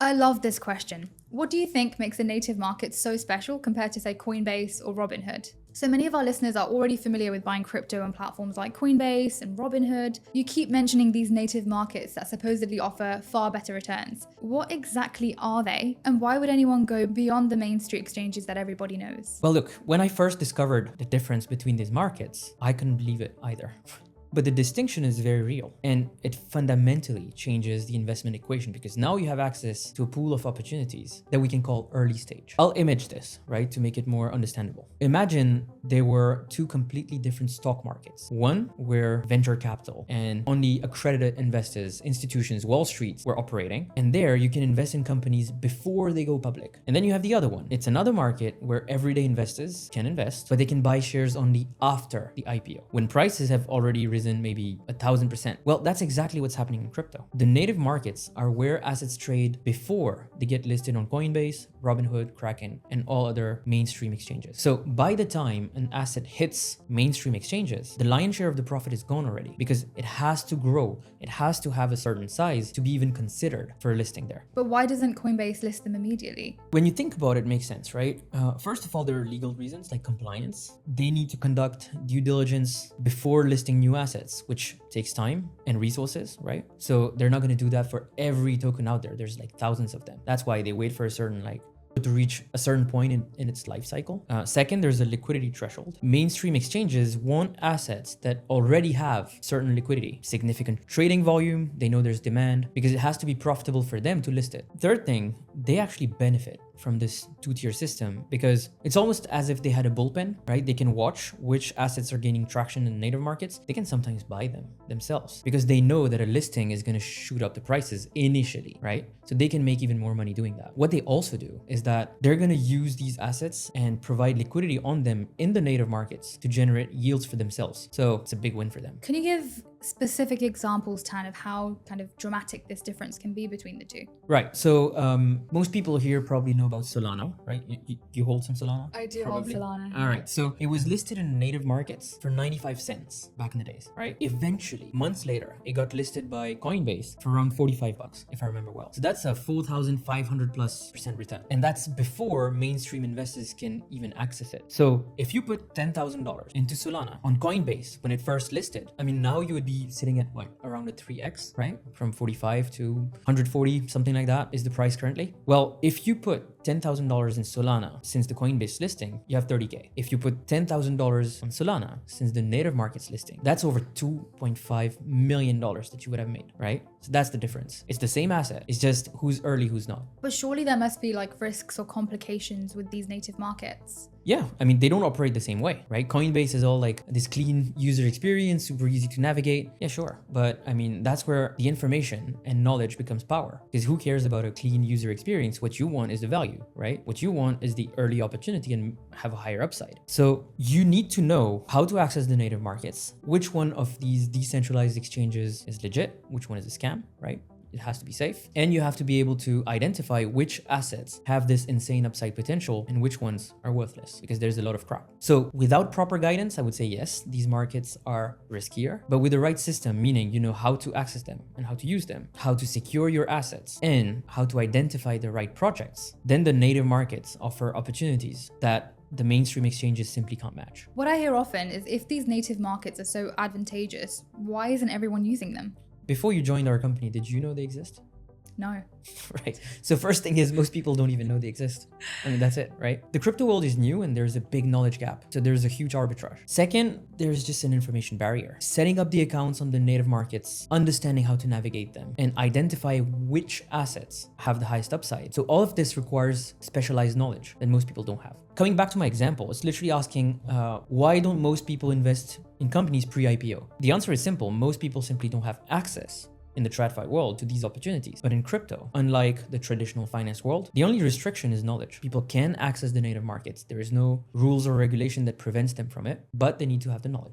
I love this question. What do you think makes a native market so special compared to, say, Coinbase or Robinhood? So many of our listeners are already familiar with buying crypto on platforms like Coinbase and Robinhood. You keep mentioning these native markets that supposedly offer far better returns. What exactly are they, and why would anyone go beyond the mainstream exchanges that everybody knows? Well, look, when I first discovered the difference between these markets, I couldn't believe it either. But the distinction is very real, and it fundamentally changes the investment equation because now you have access to a pool of opportunities that we can call early stage. I'll image this, right, to make it more understandable. Imagine there were two completely different stock markets. One where venture capital and only accredited investors, institutions, Wall Street were operating, and there you can invest in companies before they go public. And then you have the other one. It's another market where everyday investors can invest, but they can buy shares only after the IPO, when prices have already risen maybe 1,000%. Well, that's exactly what's happening in crypto. The native markets are where assets trade before they get listed on Coinbase, Robinhood, Kraken, and all other mainstream exchanges. So by the time an asset hits mainstream exchanges, the lion's share of the profit is gone already because it has to grow. It has to have a certain size to be even considered for a listing there. But why doesn't Coinbase list them immediately? When you think about it, it makes sense, right? First of all, there are legal reasons like compliance. They need to conduct due diligence before listing new assets, which takes time and resources, right? So they're not going to do that for every token out there. There's like thousands of them. That's why they wait for a certain to reach a certain point in its life cycle. Second, there's a liquidity threshold. Mainstream exchanges want assets that already have certain liquidity, significant trading volume. They know there's demand because it has to be profitable for them to list it. Third thing, they actually benefit from this two-tier system because it's almost as if they had a bullpen, right? They can watch which assets are gaining traction in native markets. They can sometimes buy them themselves because they know that a listing is going to shoot up the prices initially, right? So they can make even more money doing that. What they also do is that they're going to use these assets and provide liquidity on them in the native markets to generate yields for themselves. So it's a big win for them. Can you give specific examples, Tan, of how kind of dramatic this difference can be between the two? Right. So most people here probably know about Solana, right? You hold some Solana? I do Probably. hold Solana. All right. So it was listed in native markets for 95 cents back in the days, right? Eventually, months later, it got listed by Coinbase for around 45 bucks, if I remember well. So that's a 4,500+% return. And that's before mainstream investors can even access it. So if you put $10,000 into Solana on Coinbase when it first listed, I mean, now you would be sitting at what, around a 3x, right? From 45 to 140, something like that is the price currently. Well, if you put $10,000 in Solana since the Coinbase listing, you have 30K. If you put $10,000 on Solana since the native markets listing, that's over $2.5 million that you would have made, right? So that's the difference. It's the same asset. It's just who's early, who's not. But surely there must be like risks or complications with these native markets. Yeah, I mean, they don't operate the same way, right? Coinbase is all like this clean user experience, super easy to navigate. Yeah, sure. But I mean, that's where the information and knowledge becomes power. Because who cares about a clean user experience? What you want is the value, right? What you want is the early opportunity and have a higher upside. So you need to know how to access the native markets, which one of these decentralized exchanges is legit, which one is a scam, right? It has to be safe. And you have to be able to identify which assets have this insane upside potential and which ones are worthless because there's a lot of crap. So without proper guidance, I would say yes, these markets are riskier, but with the right system, meaning you know how to access them and how to use them, how to secure your assets and how to identify the right projects, then the native markets offer opportunities that the mainstream exchanges simply can't match. What I hear often is if these native markets are so advantageous, why isn't everyone using them? Before you joined our company, did you know they exist? No. Right. So first thing is most people don't even know they exist. I mean, that's it, right? The crypto world is new and there's a big knowledge gap. So there's a huge arbitrage. Second, there's just an information barrier. Setting up the accounts on the native markets, understanding how to navigate them and identify which assets have the highest upside. So all of this requires specialized knowledge that most people don't have. Coming back to my example, it's literally asking, why don't most people invest in companies pre-IPO? The answer is simple. Most people simply don't have access in the TradFi world to these opportunities. But in crypto, unlike the traditional finance world, the only restriction is knowledge. People can access the native markets. There is no rules or regulation that prevents them from it, but they need to have the knowledge.